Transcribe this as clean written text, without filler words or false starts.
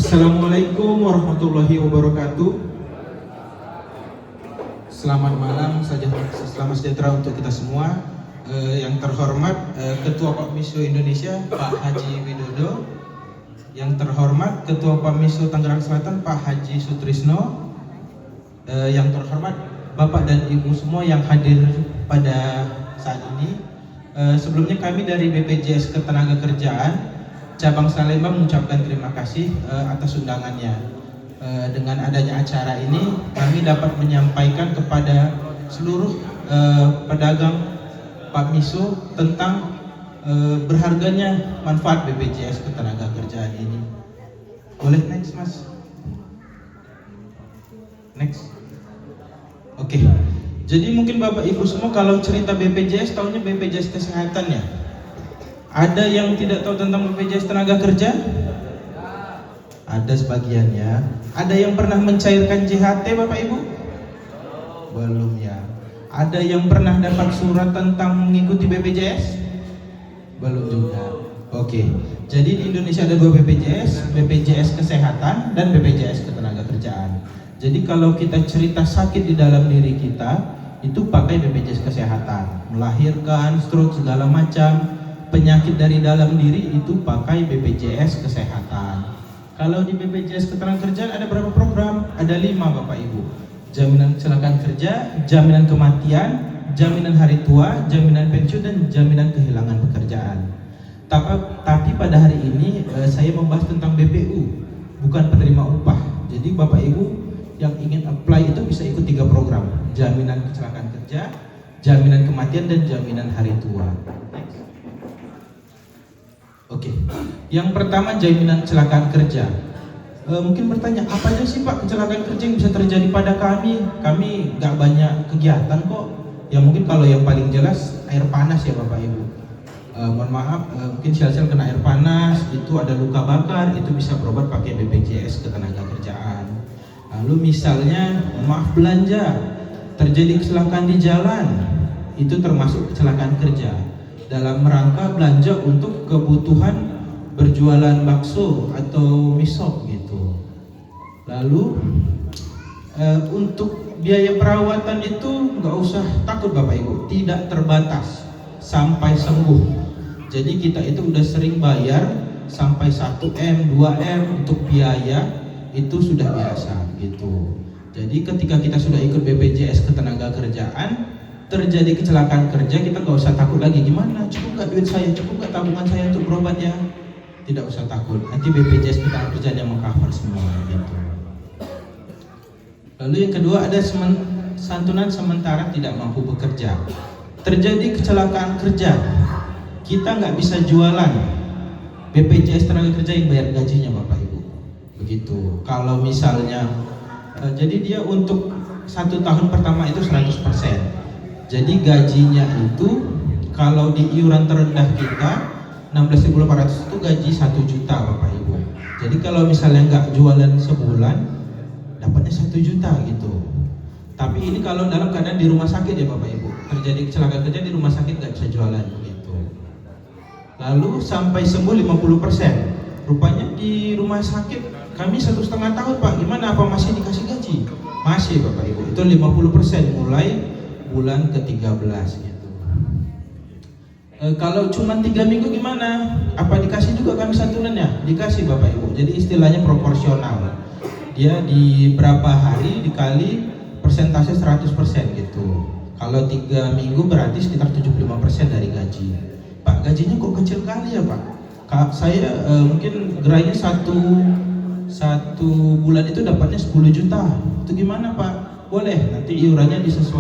Assalamualaikum warahmatullahi wabarakatuh. Selamat malam, selamat sejahtera untuk kita semua. Yang terhormat Ketua Papmiso Indonesia Pak Haji Widodo, yang terhormat Ketua Papmiso Tangerang Selatan Pak Haji Sutrisno, yang terhormat Bapak dan Ibu semua yang hadir pada saat ini. Sebelumnya kami dari BPJS Ketenagakerjaan Cabang Salemba mengucapkan terima kasih atas undangannya. Dengan adanya acara ini, kami dapat menyampaikan kepada seluruh pedagang Papmiso tentang berharganya manfaat BPJS Ketenagakerjaan ini. Boleh next, Mas? Next. Oke. Jadi mungkin Bapak Ibu semua kalau cerita BPJS tahunya BPJS Kesehatan ya. Ada yang tidak tahu tentang BPJS Tenaga Kerja? Ada sebagian ya. Ada yang pernah mencairkan JHT Bapak Ibu? Belum ya. Ada yang pernah dapat surat tentang mengikuti BPJS? Belum juga. Oke. Jadi di Indonesia ada dua BPJS, BPJS Kesehatan dan BPJS Ketenagakerjaan. Jadi kalau kita cerita sakit di dalam diri kita, itu pakai BPJS Kesehatan. Melahirkan, stroke, segala macam penyakit dari dalam diri itu pakai BPJS Kesehatan. Kalau di BPJS Ketenagakerjaan ada berapa program? Ada 5 Bapak Ibu. Jaminan kecelakaan kerja, jaminan kematian, jaminan hari tua, jaminan pensiun, dan jaminan kehilangan pekerjaan. Tapi pada hari ini saya membahas tentang BPU, bukan penerima upah. Jadi Bapak Ibu yang ingin apply itu bisa ikut 3 program: jaminan kecelakaan kerja, jaminan kematian, dan jaminan hari tua. Oke, yang pertama jaminan kecelakaan kerja. Mungkin bertanya, apa aja sih Pak kecelakaan kerja yang bisa terjadi pada kami? Kami nggak banyak kegiatan kok. Ya mungkin kalau yang paling jelas air panas ya Bapak Ibu. Mohon maaf, mungkin sel-sel kena air panas, itu ada luka bakar, itu bisa berobat pakai BPJS Ketenagakerjaan. Lalu misalnya, maaf belanja, terjadi kecelakaan di jalan, itu termasuk kecelakaan kerja. Dalam rangka belanja untuk kebutuhan berjualan bakso atau misop gitu. Lalu untuk biaya perawatan itu nggak usah takut Bapak Ibu, tidak terbatas sampai sembuh. Jadi kita itu udah sering bayar sampai 1M, 2M untuk biaya, itu sudah biasa gitu. Jadi ketika kita sudah ikut BPJS Ketenagakerjaan, terjadi kecelakaan kerja, kita nggak usah takut lagi. Gimana? Cukup nggak duit saya? Cukup nggak tabungan saya untuk berobat ya? Tidak usah takut. Nanti BPJS Ketenagakerjaan yang mengcover semua gitu. Lalu yang kedua ada santunan sementara tidak mampu bekerja. Terjadi kecelakaan kerja, kita nggak bisa jualan. BPJS Tenaga Kerja yang bayar gajinya Bapak Ibu. Begitu. Kalau misalnya, jadi dia untuk 1 tahun pertama itu 100%. Jadi gajinya itu kalau di iuran terendah kita 16.800 itu gaji 1 juta Bapak Ibu. Jadi kalau misalnya nggak jualan sebulan dapatnya 1 juta gitu. Tapi ini kalau dalam keadaan di rumah sakit ya Bapak Ibu, terjadi kecelakaan kerja di rumah sakit nggak bisa jualan gitu. Lalu sampai sembuh 50%. Rupanya di rumah sakit kami 1,5 tahun Pak, gimana, apa masih dikasih gaji? Masih Bapak Ibu, itu 50% mulai bulan ke-13 gitu. Kalau cuma 3 minggu gimana? Apa dikasih juga kami santunannya? Dikasih Bapak Ibu. Jadi istilahnya proporsional. Dia di berapa hari dikali persentase 100% gitu. Kalau 3 minggu berarti sekitar 75% dari gaji. Pak, gajinya kok kecil kali ya Pak? Saya mungkin gerainya satu bulan itu dapatnya 10 juta. Itu gimana Pak? Boleh, nanti iurannya disesuaikan